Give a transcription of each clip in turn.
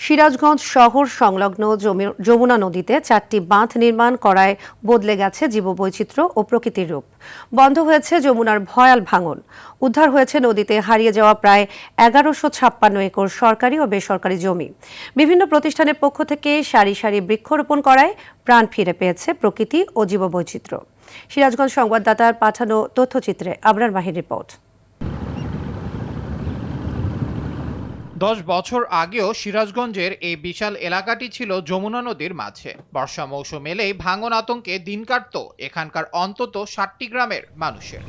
সিরাজগঞ্জ শহর সংলগ্ন যমুনা নদীতে 4টি বাঁধ নির্মাণ করায় বদলে গেছে জীববৈচিত্র্য ও প্রকৃতির রূপ। বন্ধ হয়েছে যমুনার ভয়াল ভাঙন। উদ্ধার হয়েছে নদীতে হারিয়ে যাওয়া প্রায় 1156 একর সরকারি ও বেসরকারি জমি। বিভিন্ন প্রতিষ্ঠানের পক্ষ থেকে সারি সারি বৃক্ষরোপণ করায় প্রাণ ফিরে পেয়েছে প্রকৃতি ও জীববৈচিত্র্য। সিরাজগঞ্জ সংবাদদাতার পাঠানো তথ্যচিত্রে আবরার মাহির রিপোর্ট। 10 বছর আগেও সিরাজগঞ্জের এই বিশাল এলাকাটি ছিল যমুনা নদীর মাঝে। বর্ষা মৌসুম এলেই ভাঙন আতঙ্কে দিন কাটত এখানকার অন্তত 60টি গ্রামের মানুষের।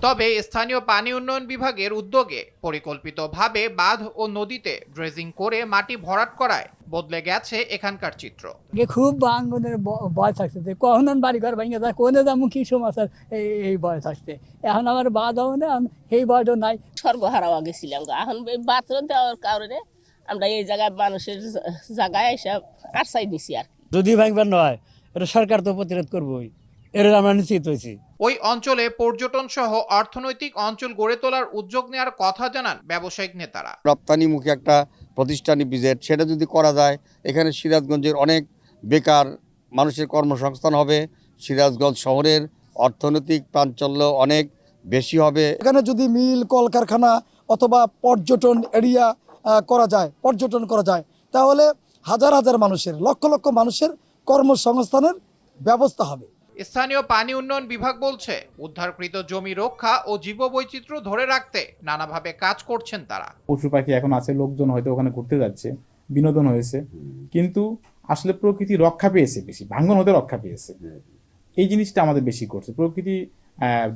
তবে স্থানীয় পানি উন্নয়ন বিভাগের উদ্যোগে পরিকল্পিতভাবে বাঁধ ও নদীতে ড্রেজিং করে মাটি ভরাট করায় বদলে গেছে এখানকার চিত্র। খুব ভাঙনের ভয় থাকছে যে কখন বাড়ি ঘর ভেঙে যায়, কোনে যাবো কি সমস্যা, এই ভয় থাকছে। এখন আমার বাদ হবে না, এই ভয়টা নাই। সর্বহারা গেছিলাম, এখন বাথরুম দেওয়ার কারণে আমরা এই জায়গায় মানুষের জায়গায় এসব আশ্রয় নিছি। আর যদি ভাঙবার নয়, এটা সরকার তো প্রতিরোধ করবোই, এর আমরা নিশ্চিত হয়েছি। ওই অঞ্চলে পর্যটন সহ অর্থনৈতিক অঞ্চল গড়ে তোলার উদ্যোগ নেওয়ার কথা জানান ব্যবসায়িক নেতারা। রপ্তানিমুখী একটা প্রতিষ্ঠানি ভিজিট সেটা যদি করা যায়, এখানে সিরাজগঞ্জের অনেক বেকার মানুষের কর্মসংস্থান হবে, সিরাজগঞ্জ শহরের অর্থনৈতিক প্রাঞ্চল্য অনেক বেশি হবে। এখানে যদি মিল কলকারখানা অথবা পর্যটন এরিয়া পর্যটন করা যায়, তাহলে হাজার হাজার মানুষের, লক্ষ লক্ষ মানুষের কর্মসংস্থানের ব্যবস্থা হবে। স্থানীয় পানি উন্নয়ন বিভাগ বলছে, উদ্ধারকৃত জমি রক্ষা ও জীববৈচিত্র্য ধরে রাখতে নানাভাবে কাজ করছেন তারা। পশু পাখি এখন আছে, লোকজন হয়তো ওখানে ঘুরতে যাচ্ছে, বিনোদন হয়েছে, কিন্তু আসলে প্রকৃতি রক্ষা পেয়েছে, বেশি ভাঙন হতে রক্ষা পেয়েছে। এই জিনিসটা আমাদের বেশি করছে। প্রকৃতি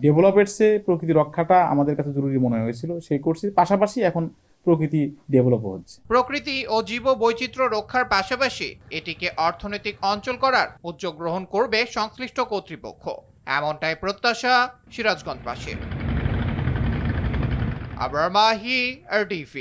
ডেভেলপেরসে প্রকৃতি রক্ষাটা আমাদের কাছে জরুরি মনে হয়েছিল, সেই করছে। পাশাপাশি এখন প্রকৃতি ডেভেলপ হচ্ছে। প্রকৃতি ও জীববৈচিত্র্য রক্ষার পাশাপাশি এটিকে অর্থনৈতিক অঞ্চল করার উদ্যোগ গ্রহণ করবে সংশ্লিষ্ট কর্তৃপক্ষ, এমনটাই প্রত্যাশা সিরাজগঞ্জবাসীর। আবরার মাহি, RTV।